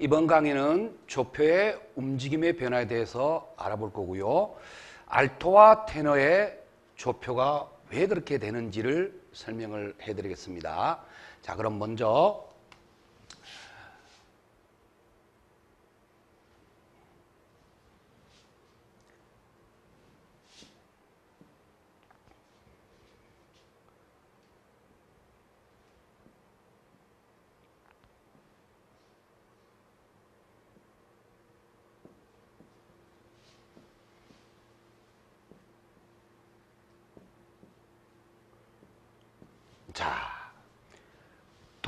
이번 강의는 조표의 움직임의 변화에 대해서 알아볼 거고요. 알토와 테너의 조표가 왜 그렇게 되는지를 설명을 해드리겠습니다. 자, 그럼 먼저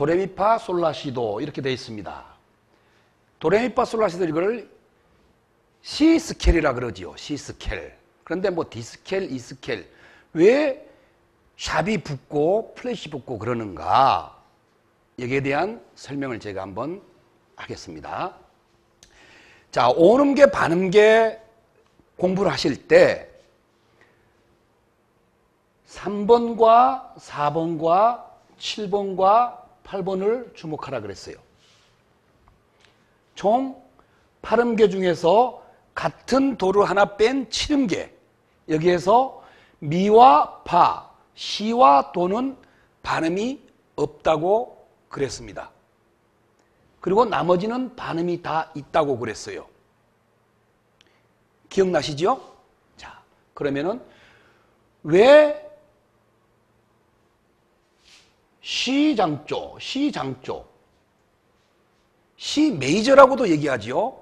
도레미파 솔라시도 이렇게 되어 있습니다. 도레미파 솔라시도 이걸 C 스케일이라 그러지요. C 스케일. 그런데 뭐 D 스케일, E 스케일 왜 샵이 붙고 플랫이 붙고 그러는가 여기에 대한 설명을 제가 한번 하겠습니다. 자, 오음계 반음계 공부를 하실 때 3번과 4번과 7번과 8번을 주목하라 그랬어요. 총 8음계 중에서 같은 도를 하나 뺀 7음계, 여기에서 미와 파, 시와 도는 반음이 없다고 그랬습니다. 그리고 나머지는 반음이 다 있다고 그랬어요. 기억나시죠? 자, 그러면은 왜 C장조, C 메이저라고도 얘기하지요.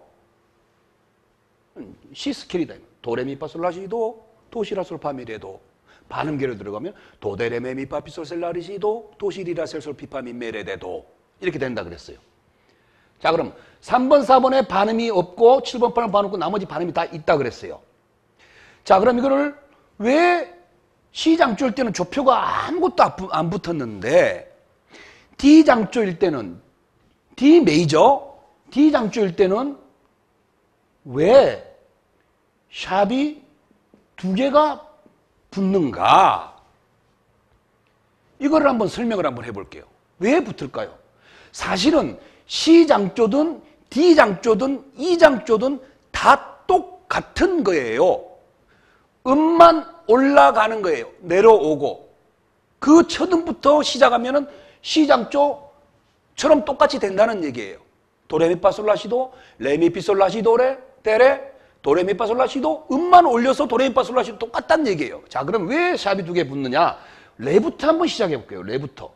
C 스케일이다. 도레미파솔라시도, 도시라솔파미레도. 반음계로 들어가면 도데레메미파피솔셀라리시도, 도시리라셀솔피파미메레데도 이렇게 된다 그랬어요. 자, 그럼 3번, 4번에 반음이 없고 7번, 8번 반음 없고 나머지 반음이 다 있다 그랬어요. 자, 그럼 이거를 왜 C장조일 때는 조표가 아무것도 안 붙었는데 D장조일 때는 D 메이저, D장조일 때는 왜 샵이 두 개가 붙는가? 이거를 한번 설명을 한번 해볼게요. 왜 붙을까요? 사실은 C장조든 D장조든 E장조든 다 똑같은 거예요. 음만 올라가는 거예요. 내려오고. 그 첫 음부터 시작하면은 C장조처럼 똑같이 된다는 얘기예요. 도레미파솔라시도, 레미피솔라시도레, 때레, 도레미파솔라시도, 음만 올려서 도레미파솔라시도 똑같다는 얘기예요. 자, 그럼 왜 샵이 두 개 붙느냐? 레부터 한번 시작해 볼게요. 레부터.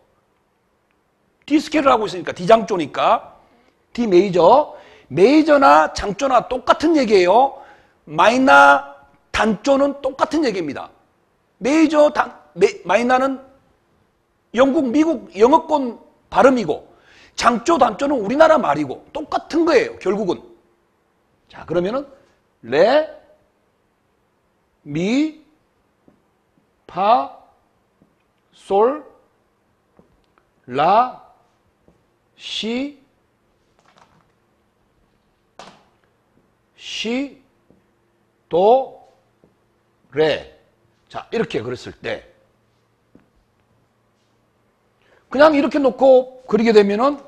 D 스케일을 하고 있으니까, D장조니까. D 메이저. 메이저나 장조나 똑같은 얘기예요. 마이너 단조는 똑같은 얘기입니다. 메이저, 마이너는 영국, 미국, 영어권 발음이고 장조, 단조는 우리나라 말이고 똑같은 거예요. 결국은. 자, 그러면은 레, 미, 파, 솔, 라, 시, 도, 레. 자, 이렇게 그렸을 때 그냥 이렇게 놓고 그리게 되면은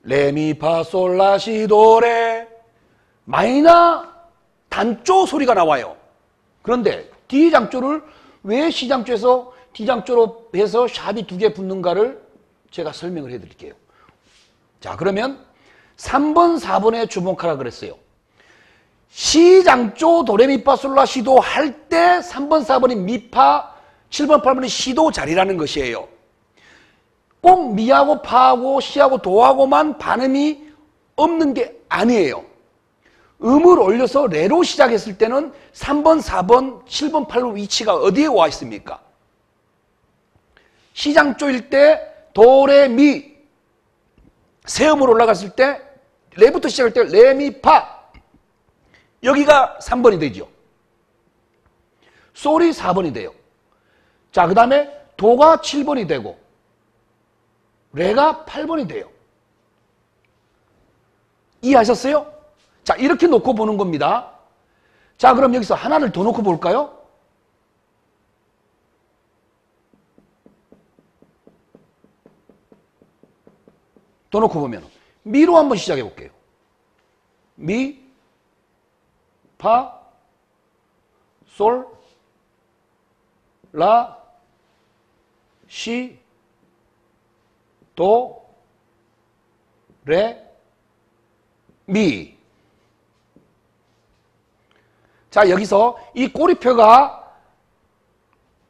레미파솔라시도레 마이너 단조 소리가 나와요. 그런데 D장조를 왜 C장조에서 D장조로 해서 샵이 두 개 붙는가를 제가 설명을 해드릴게요. 자, 그러면 3번, 4번에 주목하라 그랬어요. C장조 도레미파솔라시도 할 때 3번, 4번이 미파, 7번, 8번이 시도 자리라는 것이에요. 꼭 미하고 파하고 시하고 도하고만 반음이 없는 게 아니에요. 음을 올려서 레로 시작했을 때는 3번, 4번, 7번, 8번 위치가 어디에 와 있습니까? C장조일 때 도, 레, 미 세음으로 올라갔을 때 레부터 시작할 때 레, 미, 파 여기가 3번이 되죠. 솔이 4번이 돼요. 자, 그 다음에 도가 7번이 되고 레가 8번이 돼요. 이해하셨어요? 자, 이렇게 놓고 보는 겁니다. 자, 그럼 여기서 하나를 더 놓고 볼까요? 더 놓고 보면 미로 한번 시작해 볼게요. 미, 파, 솔, 라, 시, 도, 레, 미. 자, 여기서 이 꼬리표가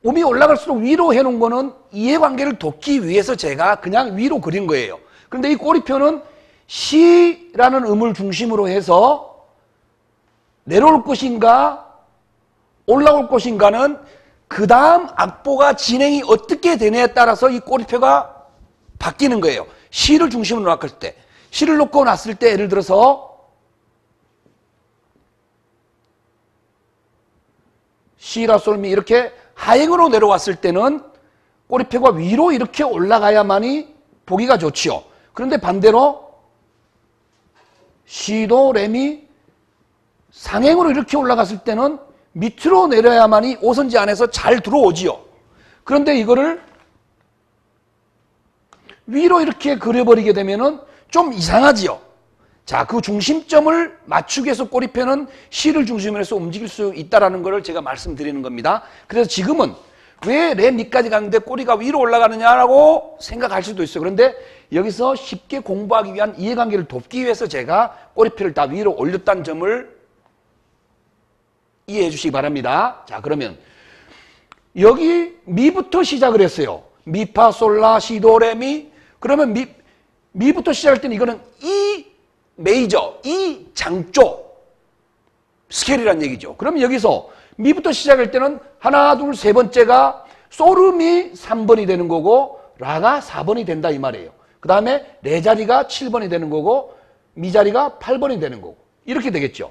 음이 올라갈수록 위로 해놓은 거는 이해관계를 돕기 위해서 제가 그냥 위로 그린 거예요. 그런데 이 꼬리표는 시라는 음을 중심으로 해서 내려올 것인가 올라올 것인가는 그 다음 악보가 진행이 어떻게 되느냐에 따라서 이 꼬리표가 바뀌는 거예요. 시를 중심으로 놨을 때, 시를 놓고 놨을 때 예를 들어서 시라 솔미 이렇게 하행으로 내려왔을 때는 꼬리표가 위로 이렇게 올라가야만이 보기가 좋지요. 그런데 반대로 시도 레미 상행으로 이렇게 올라갔을 때는 밑으로 내려야만이 오선지 안에서 잘 들어오지요. 그런데 이거를 위로 이렇게 그려버리게 되면은 좀 이상하지요. 자, 그 중심점을 맞추기 위해서 꼬리표는 시를 중심으로 해서 움직일 수 있다는 것을 제가 말씀드리는 겁니다. 그래서 지금은 왜 레 미까지 가는데 꼬리가 위로 올라가느냐라고 생각할 수도 있어요. 그런데 여기서 쉽게 공부하기 위한 이해관계를 돕기 위해서 제가 꼬리표를 다 위로 올렸다는 점을 이해해 주시기 바랍니다. 자, 그러면 여기 미부터 시작을 했어요. 미, 파, 솔, 라, 시, 도, 레, 미. 그러면 미부터 시작할 때는 이거는 이 메이저, 이 장조 스케일이란 얘기죠. 그러면 여기서 미부터 시작할 때는 하나, 둘, 세 번째가 솔음이 3번이 되는 거고 라가 4번이 된다 이 말이에요. 그 다음에 레 자리가 7번이 되는 거고 미 자리가 8번이 되는 거고 이렇게 되겠죠.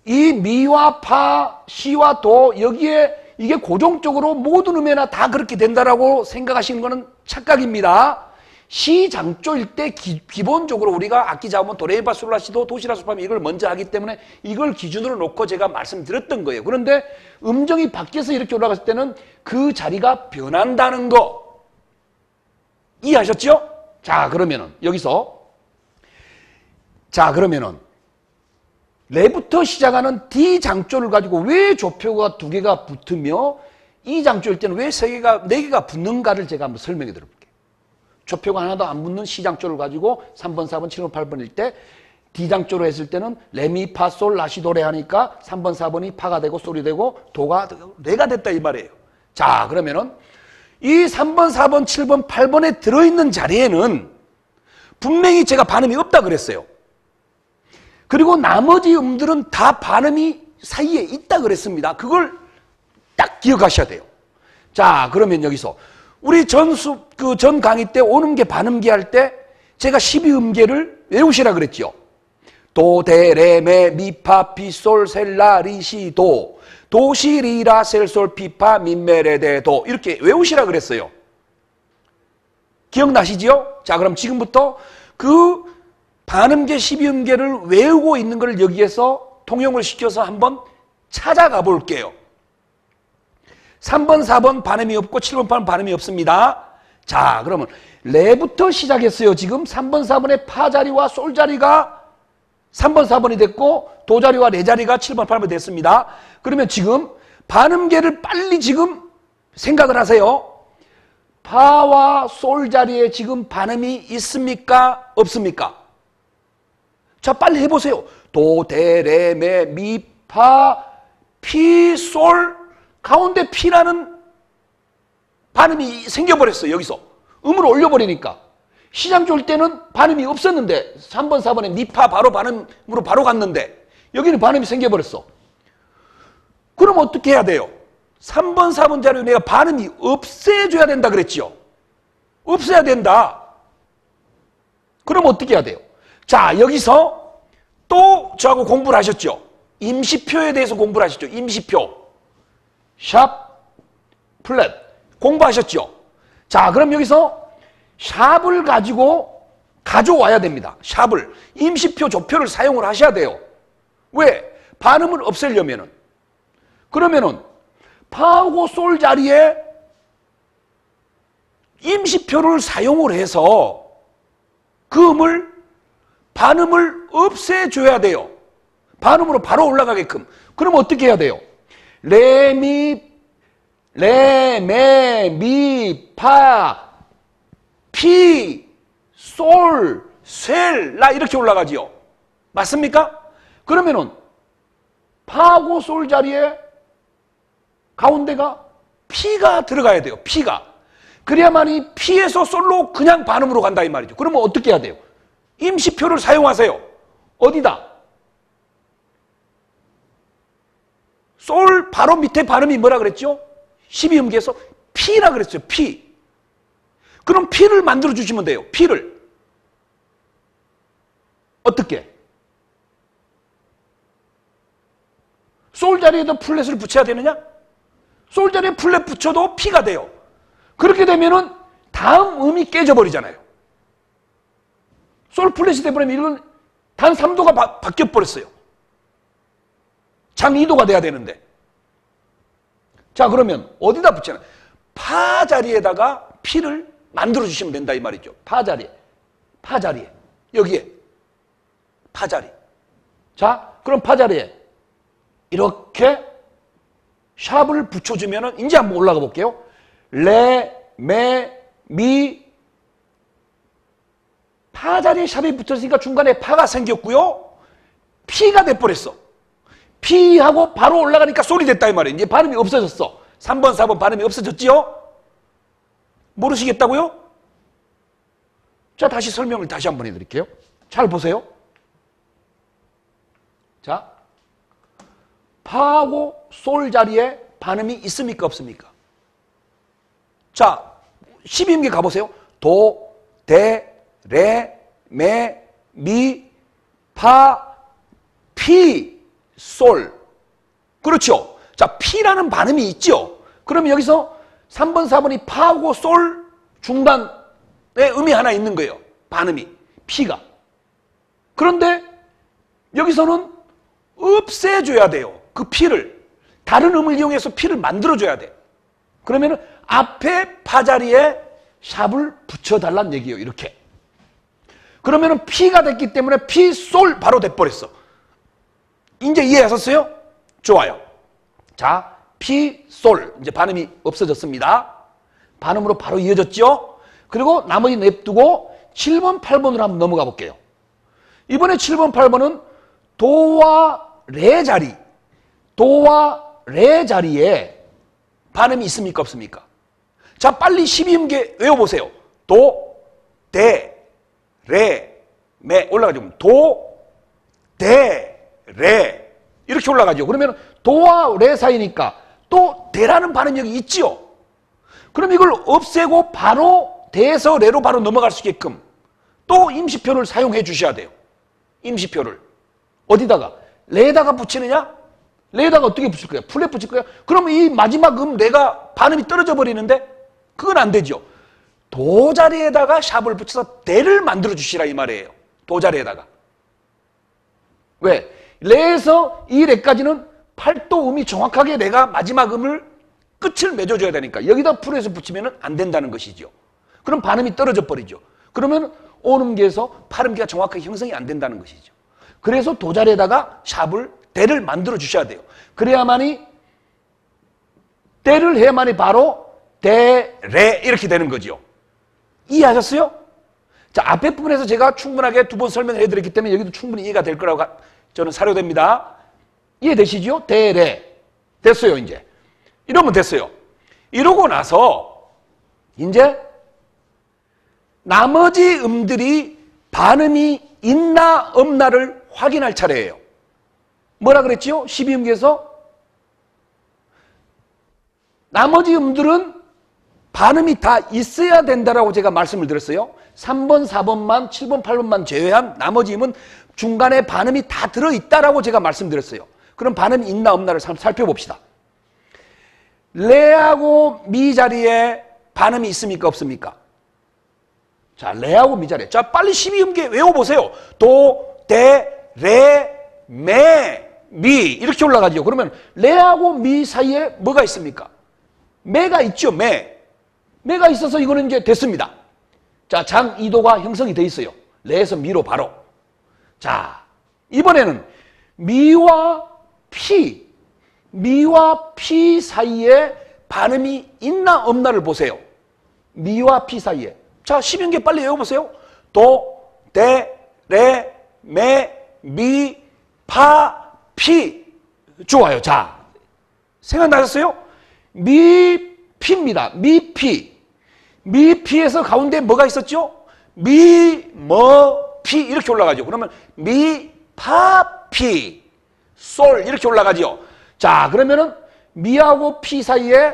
이 미와 파, 시와 도 여기에 이게 고정적으로 모든 음에나 다 그렇게 된다라고 생각하시는 거는 착각입니다. 시 장조일 때 기본적으로 우리가 악기 잡으면 도레미파 솔라시도 도시라솔파미 이걸 먼저 하기 때문에 이걸 기준으로 놓고 제가 말씀드렸던 거예요. 그런데 음정이 바뀌어서 이렇게 올라갔을 때는 그 자리가 변한다는 거 이해하셨죠? 자, 그러면은 여기서 레부터 시작하는 D 장조를 가지고 왜 조표가 2개가 붙으며 이 장조일 때는 왜 3개가 4개가 붙는가를 제가 한번 설명해 드릴게요. 조표가 하나도 안 붙는 C 장조를 가지고 3번, 4번, 7번, 8번일 때 D 장조로 했을 때는 레미, 파, 솔, 라, 시, 도, 레 하니까 3번, 4번이 파가 되고 솔이 되고 도가 레가 됐다 이 말이에요. 자, 그러면은 이 3번, 4번, 7번, 8번에 들어있는 자리에는 분명히 제가 반음이 없다 그랬어요. 그리고 나머지 음들은 다 반음이 사이에 있다 그랬습니다. 그걸 딱 기억하셔야 돼요. 자, 그러면 여기서 우리 전 강의 때 오음계 반음계 할 때 제가 12음계를 외우시라 그랬죠. 도, 데, 레, 메, 미, 파, 피, 솔, 셀, 라, 리, 시, 도. 도, 시, 리, 라, 셀, 솔, 피, 파, 미, 메, 레, 데, 도. 이렇게 외우시라 그랬어요. 기억나시지요? 자, 그럼 지금부터 그 반음계, 12음계를 외우고 있는 걸 여기에서 통용을 시켜서 한번 찾아가 볼게요. 3번, 4번 반음이 없고 7번, 8번 반음이 없습니다. 자, 그러면 레부터 시작했어요. 지금 3번, 4번의 파 자리와 솔 자리가 3번, 4번이 됐고 도 자리와 레 자리가 7번, 8번 됐습니다. 그러면 지금 반음계를 빨리 지금 생각을 하세요. 파와 솔 자리에 지금 반음이 있습니까? 없습니까? 자, 빨리 해보세요. 도, 데, 레, 메, 미, 파, 피, 솔 가운데 피라는 반음이 생겨버렸어요. 여기서 음을 올려버리니까 시장 줄 때는 반음이 없었는데 3번, 4번에 미파 바로 반음으로 바로 갔는데 여기는 반음이 생겨버렸어. 그럼 어떻게 해야 돼요? 3번, 4번 자리에 내가 반음이 없애줘야 된다 그랬지요. 없애야 된다. 그럼 어떻게 해야 돼요? 자, 여기서 또 저하고 공부를 하셨죠. 임시표에 대해서 공부를 하셨죠. 임시표. 샵, 플랫. 공부하셨죠? 자, 그럼 여기서 샵을 가지고 가져와야 됩니다. 샵을. 임시표, 조표를 사용을 하셔야 돼요. 왜? 반음을 없애려면은. 그러면은 파하고 솔 자리에 임시표를 사용을 해서 그 음을 반음을 없애줘야 돼요. 반음으로 바로 올라가게끔. 그럼 어떻게 해야 돼요? 레, 메, 미, 파, 피, 솔, 셀, 라 이렇게 올라가지요. 맞습니까? 그러면은 파하고 솔 자리에 가운데가 피가 들어가야 돼요. 피가. 그래야만이 피에서 솔로 그냥 반음으로 간다 이 말이죠. 그러면 어떻게 해야 돼요? 임시표를 사용하세요. 어디다? 솔 바로 밑에 발음이 뭐라 그랬죠? 12음계에서 피라 그랬어요. 피. 그럼 피를 만들어 주시면 돼요. 피를. 어떻게? 솔 자리에다 플랫을 붙여야 되느냐? 솔 자리에 플랫 붙여도 피가 돼요. 그렇게 되면은 다음 음이 깨져버리잖아요. 솔 플랫이 돼버리면 이건 단 3도가 바뀌어버렸어요. 장 2도가 돼야 되는데. 자, 그러면 어디다 붙여놔? 파 자리에다가 피를 만들어 주시면 된다 이 말이죠. 파 자리에. 파 자리에. 여기에. 파 자리. 자, 그럼 파 자리에 이렇게 샵을 붙여주면은 이제 한번 올라가 볼게요. 레, 메, 미, 파 자리에 샵이 붙었으니까 중간에 파가 생겼고요. 피가 돼버렸어. 피하고 바로 올라가니까 솔이 됐다 이 말이에요. 이제 발음이 없어졌어. 3번, 4번 발음이 없어졌지요? 모르시겠다고요? 자, 다시 설명을 다시 한번 해드릴게요. 잘 보세요. 자, 파하고 솔 자리에 반음이 있습니까? 없습니까? 자, 12음계 가보세요. 도, 데, 레, 메, 미, 파, 피, 솔. 그렇죠? 자, 피라는 반음이 있죠? 그럼 여기서 3번, 4번이 파하고 솔 중단에 음이 하나 있는 거예요. 반음이. 피가. 그런데 여기서는 없애줘야 돼요. 그 피를. 다른 음을 이용해서 피를 만들어줘야 돼. 그러면은 앞에 파 자리에 샵을 붙여달란 얘기예요. 이렇게. 그러면은 피가 됐기 때문에 피, 솔 바로 돼버렸어. 이제 이해하셨어요? 좋아요. 자, 피, 솔. 이제 반음이 없어졌습니다. 반음으로 바로 이어졌죠? 그리고 나머지 냅두고 7번, 8번으로 한번 넘어가 볼게요. 이번에 7번, 8번은 도와 레 자리. 도와 레 자리에 반음이 있습니까? 없습니까? 자, 빨리 12음계 외워보세요. 도, 데, 레, 메 올라가죠. 도, 데, 레 이렇게 올라가죠. 그러면 도와 레 사이니까 또 데라는 발음이 여기 있지요. 그럼 이걸 없애고 바로 데에서 레로 바로 넘어갈 수 있게끔 또 임시표를 사용해 주셔야 돼요. 임시표를. 어디다가? 레에다가 붙이느냐? 레에다가 어떻게 붙일 거야? 플랫 붙일 거야? 그럼 이 마지막 음 레가 반음이 떨어져 버리는데 그건 안 되죠. 도 자리에다가 샵을 붙여서 데를 만들어 주시라 이 말이에요. 도 자리에다가. 왜? 레에서 이 레까지는 8도 음이 정확하게 내가 마지막 음을 끝을 맺어줘야 되니까 여기다 풀에서 붙이면 안 된다는 것이죠. 그럼 반음이 떨어져 버리죠. 그러면 온음계에서 팔음계가 정확하게 형성이 안 된다는 것이죠. 그래서 도 자리에다가 샵을 대를 만들어 주셔야 돼요. 그래야만이 대를 해야만이 바로 대, 레 이렇게 되는 거죠. 이해하셨어요? 자, 앞에 부분에서 제가 충분하게 두 번 설명을 해드렸기 때문에 여기도 충분히 이해가 될 거라고 저는 사료됩니다. 이해되시죠? 대, 레. 됐어요, 이제. 이러면 됐어요. 이러고 나서 이제 나머지 음들이 반음이 있나 없나를 확인할 차례예요. 뭐라 그랬지요? 12음계에서 나머지 음들은 반음이 다 있어야 된다라고 제가 말씀을 드렸어요. 3번, 4번만, 7번, 8번만 제외한 나머지 음은 중간에 반음이 다 들어있다라고 제가 말씀드렸어요. 그럼 반음이 있나 없나를 살펴봅시다. 레하고 미 자리에 반음이 있습니까? 없습니까? 자, 레하고 미 자리에. 자, 빨리 12음계 외워보세요. 도, 데, 레, 메, 미 이렇게 올라가죠. 그러면 레하고 미 사이에 뭐가 있습니까? 메가 있죠. 메가 있어서 이거는 이제 됐습니다. 자, 장 2도가 형성이 돼 있어요. 레에서 미로 바로. 자, 이번에는 미와 피 사이에 반음이 있나 없나를 보세요. 미와 피 사이에. 자, 10인계 빨리 외워보세요. 도, 데, 레, 메, 미, 파, 피. 좋아요. 자, 생각나셨어요? 미피입니다. 미피. 미피에서 가운데 뭐가 있었죠? 미, 뭐, 피 이렇게 올라가죠. 그러면 미, 파, 피, 솔 이렇게 올라가죠. 자, 그러면은 미하고 피 사이에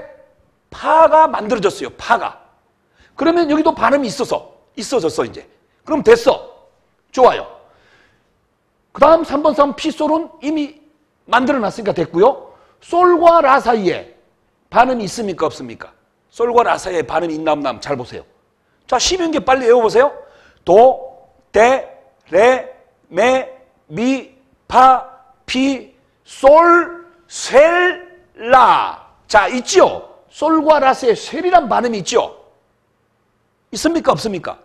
파가 만들어졌어요. 파가. 그러면 여기도 반음이 있어졌어 이제. 그럼 됐어. 좋아요. 그 다음 3번 싸움 피솔은 이미 만들어놨으니까 됐고요. 솔과 라 사이에 반음이 있습니까 없습니까? 솔과 라 사이에 반음이 있나 없나 잘 보세요. 자, 10인계 빨리 외워보세요. 도, 데, 레, 메, 미, 파, 피, 솔, 셀, 라. 자, 있죠? 솔과 라 사이에 셀이란 반음이 있죠? 있습니까 없습니까?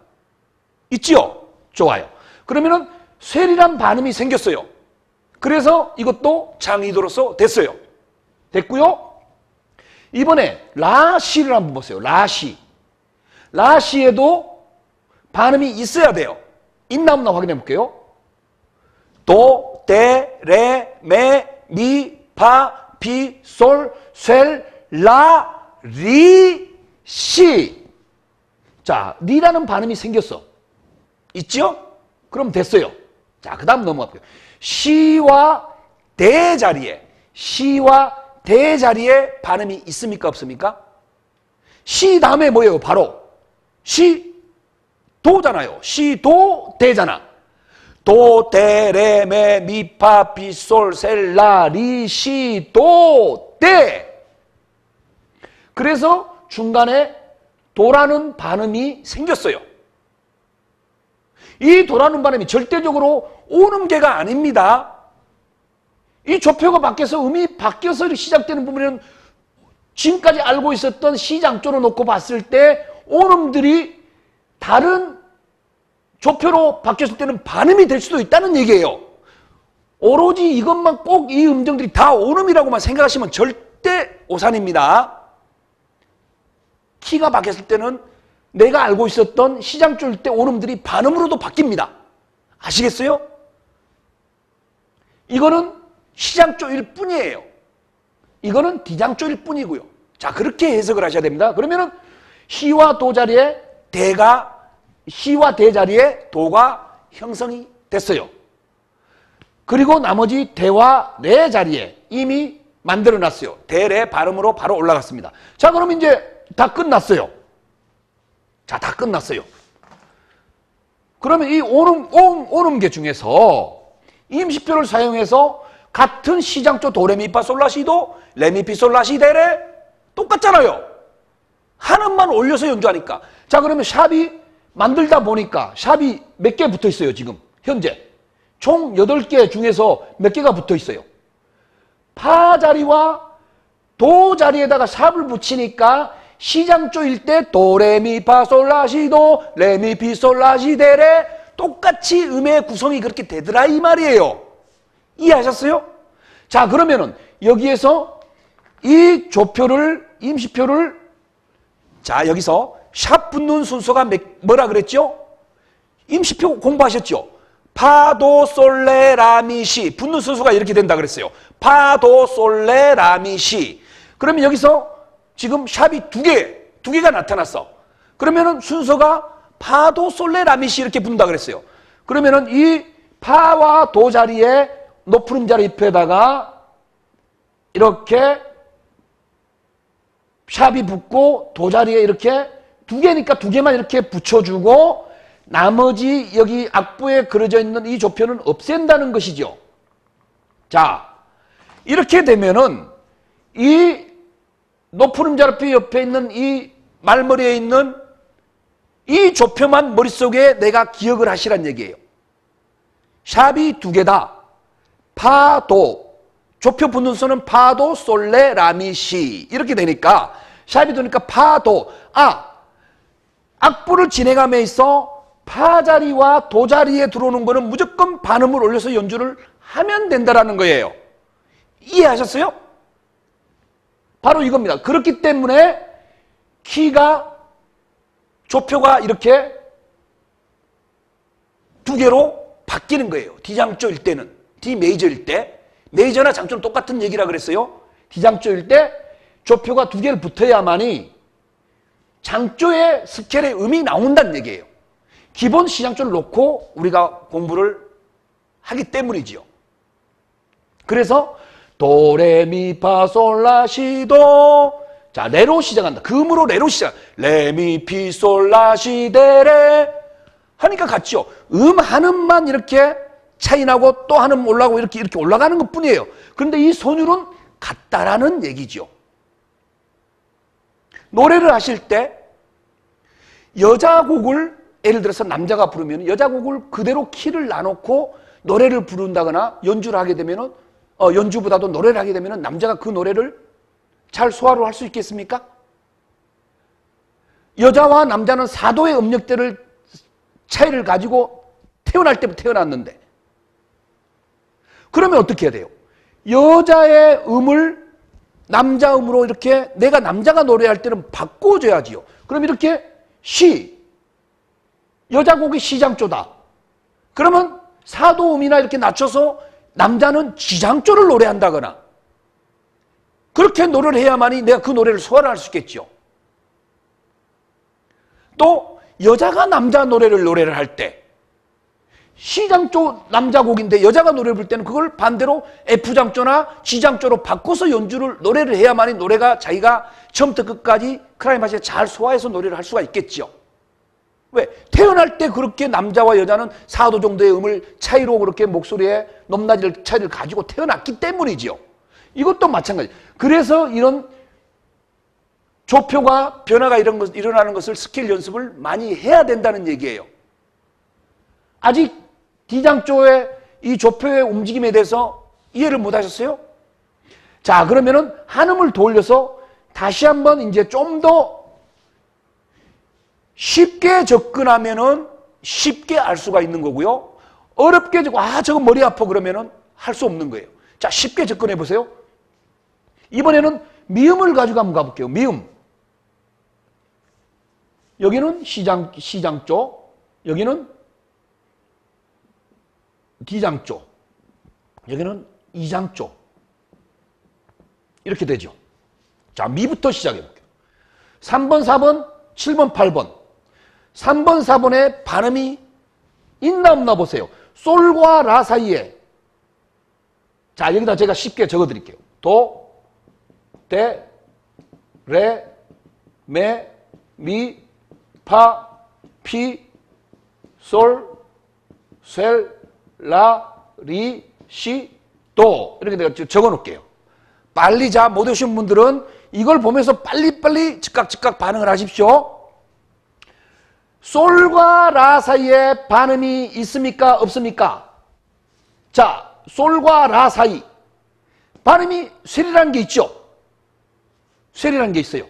있죠? 좋아요. 그러면은 셀이란 반음이 생겼어요. 그래서 이것도 장의도로서 됐어요. 됐고요. 이번에 라시를 한번 보세요. 라시. 라시에도 반음이 있어야 돼요. 있나 없나 확인해 볼게요. 도, 데, 레, 메, 미, 파, 피, 솔, 셀, 라, 리, 시. 자, 리라는 반음이 생겼어. 있죠? 그럼 됐어요. 자, 그 다음 넘어가 볼게요. 시와 대 자리에 반음이 있습니까 없습니까? 시 다음에 뭐예요? 바로 시 도잖아요. 시 도 대잖아. 도 대 레 메 미 파 피 솔 셀 라 리 시 도 대. 그래서 중간에 도라는 반음이 생겼어요. 이 도라는 반음이 절대적으로 오음계가 아닙니다. 이 조표가 바뀌어서 음이 바뀌어서 시작되는 부분은 지금까지 알고 있었던 시장조로 놓고 봤을 때 오음들이 다른 조표로 바뀌었을 때는 반음이 될 수도 있다는 얘기예요. 오로지 이것만 꼭 이 음정들이 다 오음이라고만 생각하시면 절대 오산입니다. 키가 바뀌었을 때는 내가 알고 있었던 시장조일 때 오음들이 반음으로도 바뀝니다. 아시겠어요? 이거는 시장조일 뿐이에요. 이거는 디장조일 뿐이고요. 자, 그렇게 해석을 하셔야 됩니다. 그러면은 시와 도 자리에 도가 형성이 됐어요. 그리고 나머지 대와 레 자리에 이미 만들어 놨어요. 대, 레 발음으로 바로 올라갔습니다. 자, 그럼 이제 다 끝났어요. 자, 다 끝났어요. 그러면 이 오음계 중에서 임시표를 사용해서 같은 시장조 도레미파솔라시도 레미피솔라시데레 똑같잖아요. 한음만 올려서 연주하니까. 자, 그러면 샵이 만들다 보니까 샵이 몇 개 붙어 있어요 지금 현재. 총 8개 중에서 몇 개가 붙어 있어요. 파 자리와 도 자리에다가 샵을 붙이니까 시장조일 때 도레미파솔라시도 레미피솔라시데레 똑같이 음의 구성이 그렇게 되더라 이 말이에요. 이해하셨어요? 자, 그러면은 여기에서 이 조표를 임시표를 자, 여기서 샵 붙는 순서가 뭐라 그랬죠? 임시표 공부하셨죠? 파도 솔레 라미시 붙는 순서가 이렇게 된다 그랬어요. 파도 솔레 라미시. 그러면 여기서 지금 샵이 두 개가 나타났어. 그러면은 순서가 파도 솔레 라미시 이렇게 붙는다 그랬어요. 그러면은 이 파와 도 자리에 높은 음자를 입혀다가 이렇게 샵이 붙고 도 자리에 이렇게 두 개니까 두 개만 이렇게 붙여주고 나머지 여기 악보에 그려져 있는 이 조표는 없앤다는 것이죠. 자, 이렇게 되면은 이 높은 음자표 옆에 있는 이 말머리에 있는 이 조표만 머릿속에 내가 기억을 하시란 얘기예요. 샵이 두 개다. 파도. 조표 붙는 수는 파도, 솔레, 라미, 시. 이렇게 되니까 샵이 되니까 파도. 아, 악보를 진행함에 있어 파 자리와 도 자리에 들어오는 거는 무조건 반음을 올려서 연주를 하면 된다라는 거예요. 이해하셨어요? 바로 이겁니다. 그렇기 때문에 키가 조표가 이렇게 두 개로 바뀌는 거예요. D장조일 때는, D 메이저일 때, 메이저나 장조는 똑같은 얘기라 그랬어요. D장조일 때 조표가 두 개를 붙어야만이 장조의 스케일의 음이 나온다는 얘기예요. 기본 C장조를 놓고 우리가 공부를 하기 때문이지요. 그래서 도레미파솔라시도, 자, 레로 시작한다. 금으로 레로 시작. 레미피솔라시데레 하니까 같죠. 한 음만 이렇게 차이 나고 또 한 음 올라가고 이렇게 올라가는 것 뿐이에요. 그런데 이 손율은 같다라는 얘기죠. 노래를 하실 때 여자 곡을 예를 들어서 남자가 부르면 여자 곡을 그대로 키를 놔놓고 노래를 부른다거나 연주를 하게 되면은 연주보다도 노래를 하게 되면은 남자가 그 노래를 잘 소화를 할 수 있겠습니까? 여자와 남자는 4도의 음역대를 차이를 가지고 태어날 때부터 태어났는데 그러면 어떻게 해야 돼요? 여자의 음을 남자 음으로 이렇게 내가 남자가 노래할 때는 바꿔줘야지요. 그럼 이렇게 여자 곡이 C장조다. 그러면 4도 음이나 이렇게 낮춰서 남자는 G장조를 노래한다거나 그렇게 노래를 해야만이 내가 그 노래를 소화를 할 수 있겠죠. 또 여자가 남자 노래를 할 때 C장조 남자 곡인데 여자가 노래를 부를 때는 그걸 반대로 F장조나 G장조로 바꿔서 노래를 해야만이 노래가 자기가 처음부터 끝까지 클라이막스에 잘 소화해서 노래를 할 수가 있겠죠. 왜? 태어날 때 그렇게 남자와 여자는 4도 정도의 음을 차이로 그렇게 목소리에 높낮이 차이를 가지고 태어났기 때문이지요. 이것도 마찬가지. 그래서 이런 조표가 변화가 일어나는 것을 스케일 연습을 많이 해야 된다는 얘기예요. 아직 D장조의 이 조표의 움직임에 대해서 이해를 못 하셨어요? 자, 그러면은 한 음을 더 올려서 다시 한번 이제 좀 더 쉽게 접근하면은 쉽게 알 수가 있는 거고요. 어렵게 저거 머리 아파 그러면은 할 수 없는 거예요. 자, 쉽게 접근해 보세요. 이번에는 미음을 가지고 한번 가볼게요. 미음. 여기는 C장조, 여기는 D장조, 여기는 E장조. 이렇게 되죠. 자, 미부터 시작해 볼게요. 3번, 4번, 7번, 8번. 3번, 4번에 발음이 있나 없나 보세요. 솔과 라 사이에. 자, 여기다 제가 쉽게 적어 드릴게요. 도, 데, 레, 메, 미, 파, 피, 솔, 셀, 라, 리, 시, 도. 이렇게 내가 적어 놓을게요. 빨리 못 오신 분들은 이걸 보면서 빨리빨리 즉각 반응을 하십시오. 솔과 라 사이에 반음이 있습니까? 없습니까? 자, 솔과 라 사이. 반음이 쇠리라는 게 있죠? 쇠리라는 게 있어요.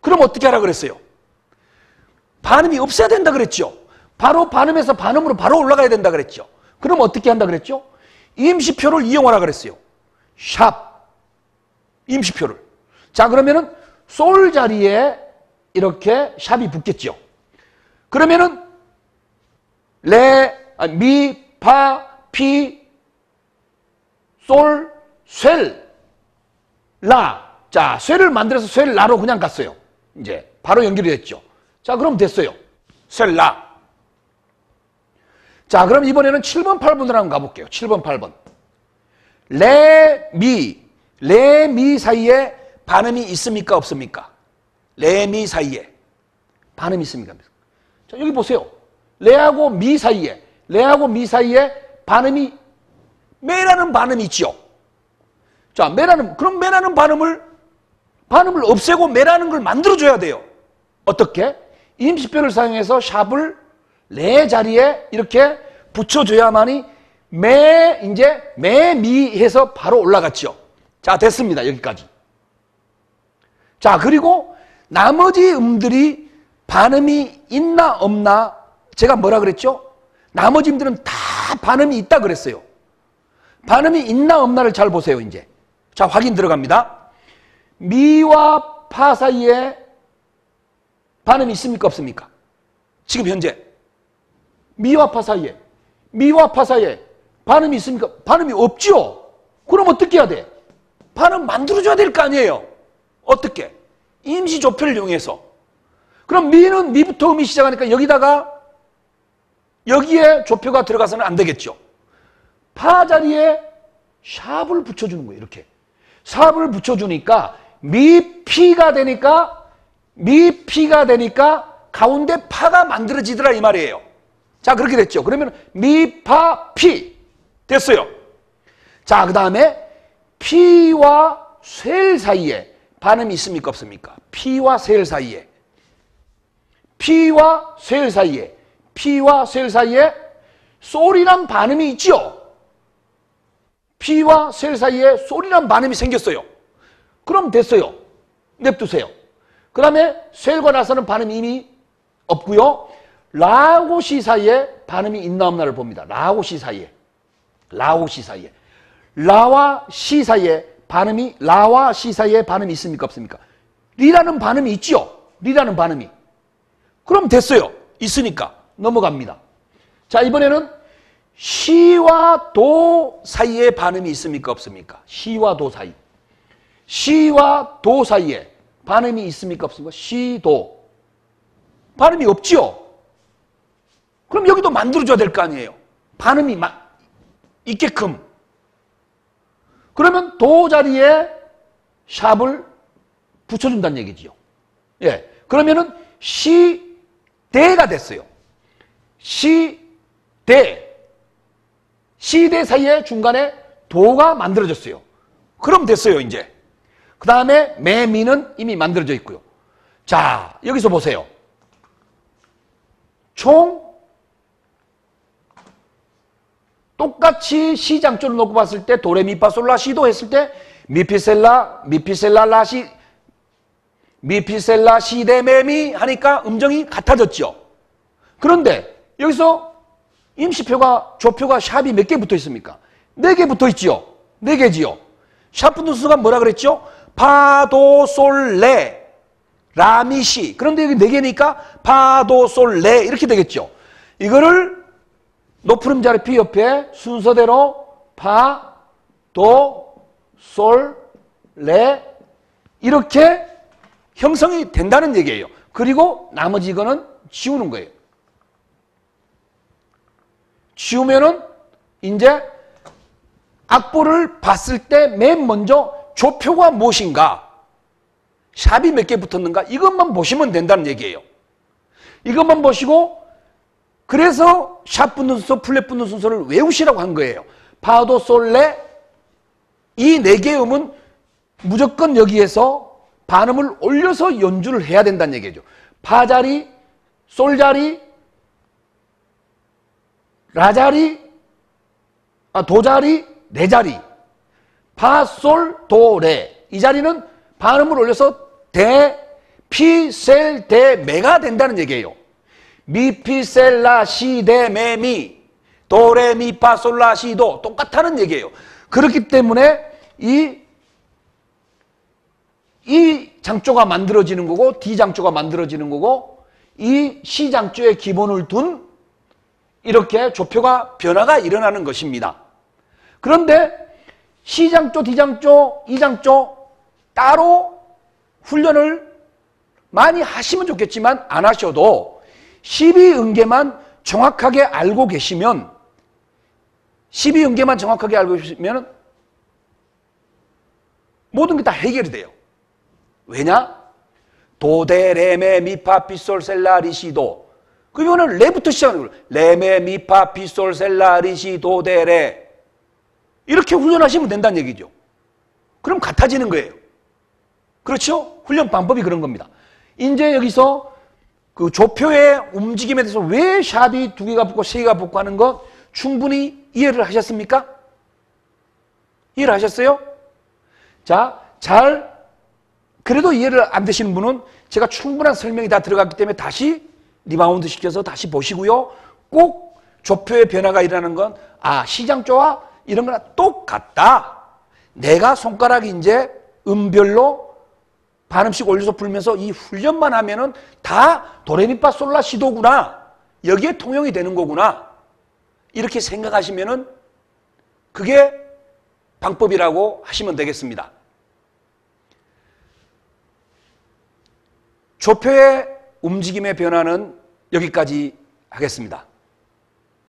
그럼 어떻게 하라 그랬어요? 반음이 없어야 된다 그랬죠? 바로 반음에서 반음으로 바로 올라가야 된다 그랬죠? 그럼 어떻게 한다 그랬죠? 임시표를 이용하라 그랬어요. 샵. 임시표를. 자, 그러면은 솔 자리에 이렇게 샵이 붙겠죠. 그러면은 미, 파, 피, 솔, 쇠, 라. 자, 쇠를 만들어서 쇠, 라로 그냥 갔어요. 이제 바로 연결이 됐죠. 자, 그럼 됐어요. 쇠, 라. 자, 그럼 이번에는 7번, 8번으로 한번 가볼게요. 7번, 8번. 레, 미 사이에 반음이 있습니까? 없습니까? 레, 미 사이에 반음이 있습니까? 자, 여기 보세요. 레하고 미 사이에 반음이 메라는 반음이 있죠. 자, 그럼 메라는 반음을 없애고 메라는 걸 만들어줘야 돼요. 어떻게? 임시표를 사용해서 샵을 레 자리에 이렇게 붙여줘야만이 미 해서 바로 올라갔죠. 자, 됐습니다. 여기까지. 자, 그리고 나머지 음들이 반음이 있나 없나 제가 뭐라 그랬죠? 나머지 힘들은 다 반음이 있다 그랬어요. 반음이 있나 없나를 잘 보세요. 이제 자, 확인 들어갑니다. 미와 파 사이에 반음이 있습니까 없습니까? 지금 현재 미와 파 사이에 반음이 있습니까? 반음이 없죠. 그럼 어떻게 해야 돼? 반음 만들어줘야 될 거 아니에요. 어떻게? 임시 조표를 이용해서. 그럼 미는 미부터 음이 시작하니까 여기에 조표가 들어가서는 안 되겠죠. 파 자리에 샵을 붙여주는 거예요. 이렇게 샵을 붙여주니까 미피가 되니까 가운데 파가 만들어지더라 이 말이에요. 자, 그렇게 됐죠. 그러면 미파피 됐어요. 자, 그 다음에 피와 셀 사이에 반음이 있습니까 없습니까? 피와 셀 사이에 솔이란 반음이 있죠. 피와 셀 사이에 솔이란 반음이 생겼어요. 그럼 됐어요. 냅두세요. 그 다음에 셀과 나서는 반음이 이미 없고요. 라하고 시 사이에 반음이 있나 없나를 봅니다. 라하고 시 사이에 라와 시 사이에 반음이 있습니까 없습니까? 리라는 반음이 있죠. 리라는 반음이. 그럼 됐어요. 있으니까 넘어갑니다. 자, 이번에는 시와 도 사이에 반음이 있습니까 없습니까? 시와 도 사이에 반음이 있습니까 없습니까? 시도 반음이 없죠. 그럼 여기도 만들어줘야 될 거 아니에요. 반음이 있게끔. 그러면 도 자리에 샵을 붙여준다는 얘기지요. 예. 그러면은 시대가 됐어요. 시대 사이에 중간에 도가 만들어졌어요. 그럼 됐어요, 이제. 그 다음에 매미는 이미 만들어져 있고요. 자, 여기서 보세요. 총 똑같이 시장조를 놓고 봤을 때 도레미파솔라시도 했을 때 미피셀라 시데메미 하니까 음정이 같아졌죠. 그런데 여기서 임시표가 조표가 샵이 몇 개 붙어 있습니까? 4개 붙어 있지요. 4개지요. 샵 붙는 수가 뭐라 그랬죠? 파도솔레 라미시. 그런데 여기 4개니까 파도솔레 이렇게 되겠죠. 이거를 높은 음자리 피 옆에 순서대로 파, 도, 솔, 레 이렇게 형성이 된다는 얘기예요. 그리고 나머지 이거는 지우는 거예요. 지우면은 이제 악보를 봤을 때 맨 먼저 조표가 무엇인가, 샵이 몇 개 붙었는가 이것만 보시면 된다는 얘기예요. 이것만 보시고 그래서 샵 붙는 순서, 플랫 붙는 순서를 외우시라고 한 거예요. 파도, 솔, 레 이 4개의 음은 무조건 여기에서 반음을 올려서 연주를 해야 된다는 얘기죠. 파 자리, 솔 자리, 라 자리, 도 자리, 레 자리. 파, 솔, 도, 레. 이 자리는 반음을 올려서 대, 피, 셀, 대, 메가 된다는 얘기예요. 미, 피, 셀, 라, 시, 대, 메, 미. 도, 레, 미, 파, 솔, 라, 시, 도. 똑같다는 얘기예요. 그렇기 때문에 이 장조가 만들어지는 거고 D 장조가 만들어지는 거고 이 C 장조의 기본을 둔 이렇게 조표가 변화가 일어나는 것입니다. 그런데 C 장조, D 장조, E 장조 따로 훈련을 많이 하시면 좋겠지만 안 하셔도 12음계만 정확하게 알고 계시면 12음계만 정확하게 알고 계시면 모든 게 다 해결이 돼요. 왜냐? 도, 데, 레, 메, 미, 파, 피, 솔, 셀, 라, 리, 시, 도. 그러면은 레부터 시작하는 거예요. 레, 메, 미, 파, 피, 솔, 셀, 라, 리, 시, 도, 데, 레. 이렇게 훈련하시면 된다는 얘기죠. 그럼 같아지는 거예요. 그렇죠? 훈련 방법이 그런 겁니다. 이제 여기서 그 조표의 움직임에 대해서 왜 샵이 2개가 붙고 3개가 붙고 하는 거 충분히 이해를 하셨습니까? 이해를 하셨어요? 자, 잘 그래도 이해를 안 되시는 분은 제가 충분한 설명이 다 들어갔기 때문에 다시 리바운드 시켜서 다시 보시고요. 꼭 조표의 변화가 일어나는 건 시장조와 이런 거랑 똑같다. 내가 손가락이 이제 음별로 반음씩 올려서 불면서 이 훈련만 하면은 다 도레미파솔라시도구나. 여기에 통용이 되는 거구나. 이렇게 생각하시면은 그게 방법이라고 하시면 되겠습니다. 조표의 움직임의 변화는 여기까지 하겠습니다.